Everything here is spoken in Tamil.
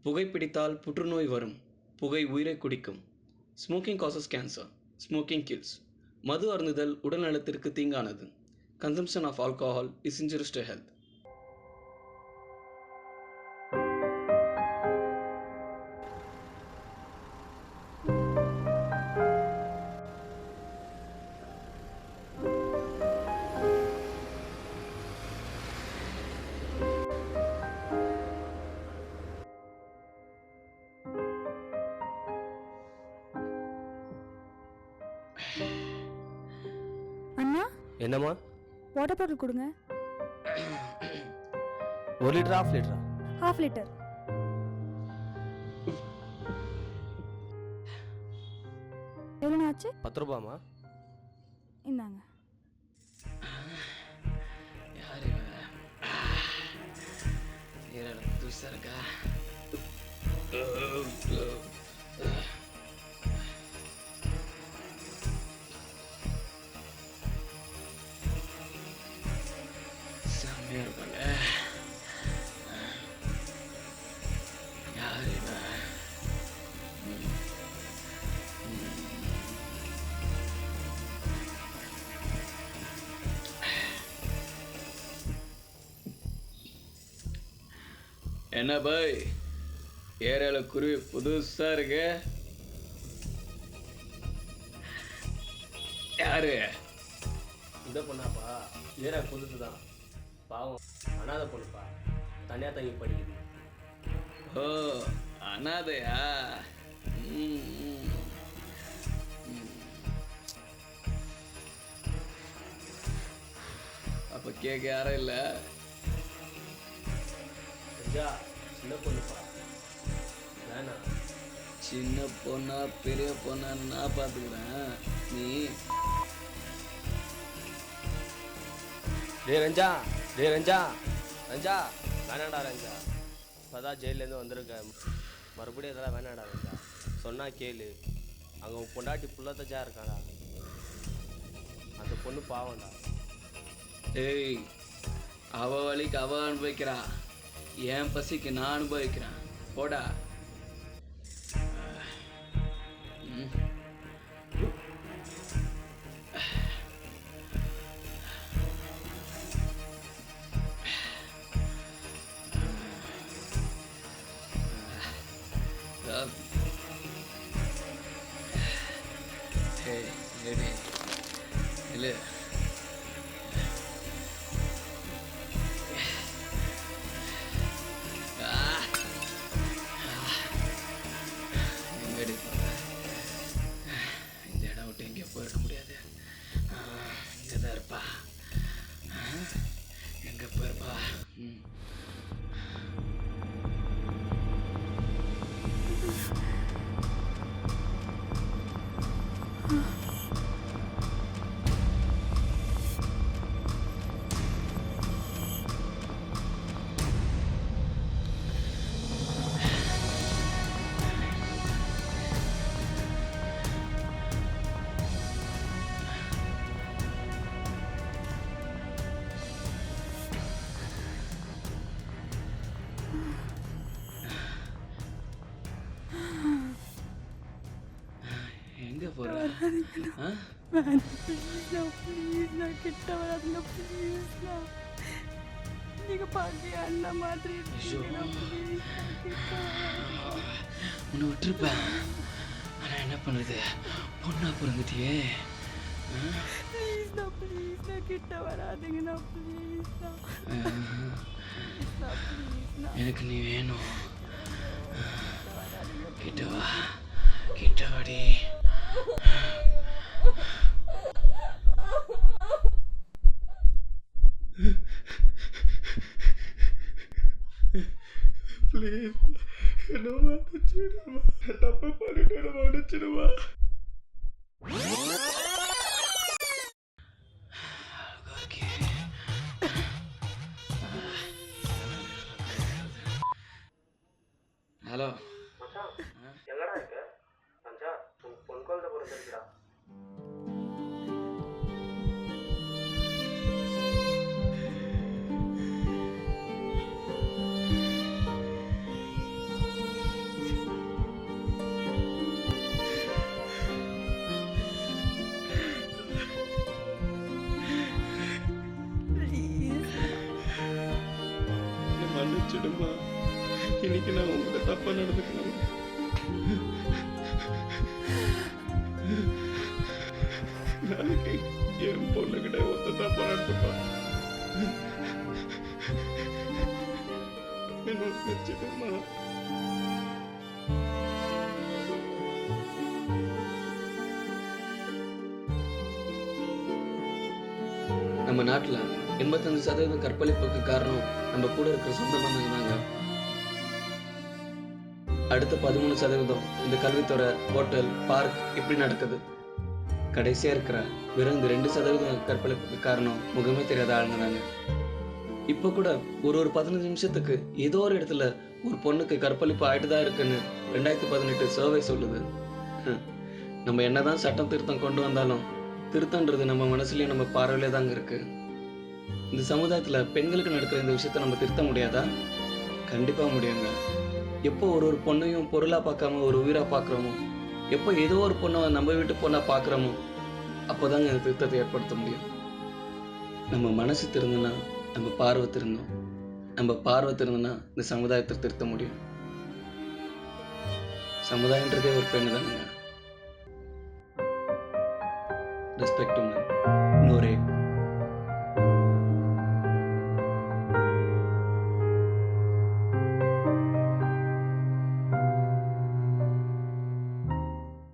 புகைப்பிடித்தால் புற்றுநோய் வரும். புகை உயிரை குடிக்கும். Smoking causes cancer. Smoking kills. மது அருந்துதல் உடல் நலத்திற்கு தீங்கானது. Consumption of alcohol is injurious to health. அண்ணா என்னம்மா? வாட்டர் பாட்டில் கொடுங்க. 1 லிட்டர், 1/2 லிட்டரா? 1/2 லிட்டர். எவ்வளோ ஆச்சு? 10 ரூபாமா? இந்தாங்க. யார் இவன்? ஏறட புதுசா இருக்கா? செம்மையா இருப்பாங்க. யார் இவன்? என்ன பாய், ஏரியால குருவி புதுசா இருக்கு. யாரு? இந்த பொண்ணாப்பா? ஏரா புதுசு தான். பாவம், அனாதை பொண்ணுப்பா. தனியாக தங்கி படிக்குது. ஓ, அனாதையா? ம், ம். அப்ப கேட்க யாரும் இல்ல. ஐயா, சின்ன பொண்ணுப்பா. வேணாம். சின்ன பொண்ணா பெரிய பொண்ணா நான் பாத்துக்கிறேன். நீ ரஞ்சா, ரஞ்சா, ரஞ்சா, வேணாடா ரஞ்சா. இப்போதான் ஜெயிலேருந்து வந்திருக்கேன். மறுபடியும் இதெல்லாம் வேணாடா ரஞ்சா. சொன்னா கேளு. அங்கே உன் பொண்டாட்டி புள்ளத்தச்சா இருக்காடா. அந்த பொண்ணு பாவம்டா. ஏய், அவ வழிக்கு அவ அனுபவிக்கிறா, என் பசிக்கு நான் அனுபவிக்கிறேன். போடா. ம். Hey, lady. Hello. எங்கடி போற? இந்த இடம் விட்டு எங்கேயும் போயிருக்க முடியாது. இங்கே தான் இருப்பா. எங்கே போயிருப்பா? ம். எங்க போற? ப்ளீஸ்ண்ணா, கிட்ட வராதுங்க ப்ளீஸ்ண்ணா. நீங்க பாக்க அண்ணா மாதிரி இருக்கீங்கண்ணா. ப்ளீஸ்ண்ணா, கிட்ட வராதீங்க. உன்னை விட்டுருப்பேன். ஆனா என்ன பண்ணுறது, பொண்ணா பிறந்துட்டியே. ப்ளீஸ்ண்ணா, ப்ளீஸ்ண்ணா, கிட்ட வராதீங்கண்ணா. ப்ளீஸ்ண்ணா, ப்ளீஸ்ண்ணா, ப்ளீஸ்ண்ணா. எனக்கு நீ வேணும். கிட்ட வா, கிட்ட வாடி. ப்ளீஸ், என்ன மன்னிச்சிடுமா. தப்பு பண்ணிட்டு மன்னிச்சிடுமா. ஹலோ, எங்கடா இருக்க? ரஞ்சா, உன் பொன் குழந்தை பிறந்திருக்குடா. மன்னிச்சிடுமா. இன்னைக்கு நான் உங்கள்கிட்ட தப்பாக நடந்துக்கணும். நாளைக்கு என் பொண்ணுகிட்ட ஒருத்த தப்பாக நடந்துப்பான். என்ன மன்னிச்சிடுமா. நம்ம நாட்டில் 85% கற்பழிப்புக்கு காரணம் நம்ம கூட இருக்கிற சொந்த பந்தங்க தாங்க. அடுத்த 13% இந்த கல்வித்துறை, ஹோட்டல், பார்க் இப்படி நடக்குது. கடைசியாக இருக்கிற வெறும் இந்த 2% கற்பழிப்புக்கு காரணம் முகமே தெரியாத ஆளுங்க தாங்க. இப்போ கூட ஒரு 15 நிமிஷத்துக்கு ஏதோ ஒரு இடத்துல ஒரு பொண்ணுக்கு கற்பழிப்பு ஆகிட்டு தான் இருக்குன்னு 2018 சர்வே சொல்லுது. நம்ம என்னதான் சட்டம் திருத்தம் கொண்டு வந்தாலும் திருத்தன்றது நம்ம மனசுலயும் நம்ம பார்வையிலே தாங்க இருக்கு. இந்த சமுதாயத்தில் பெண்களுக்கு நடக்கிற இந்த விஷயத்த நம்ம திருத்த முடியாதா? கண்டிப்பாக முடியுங்க. எப்போ ஒரு பொண்ணையும் பொருளாக பார்க்காம ஒரு உயிராக பார்க்குறோமோ, எப்போ ஏதோ ஒரு பொண்ணை நம்ம வீட்டு பொண்ணாக பார்க்குறோமோ, அப்போ தாங்க இந்த திருத்தத்தை ஏற்படுத்த முடியும். நம்ம மனசு திருந்துனா நம்ம பார்வை திருந்தோம். நம்ம பார்வை திருந்துனா இந்த சமுதாயத்தை திருத்த முடியும். சமுதாயன்றதே ஒரு பெண்ணு தானுங்க. Respect to men. No rape.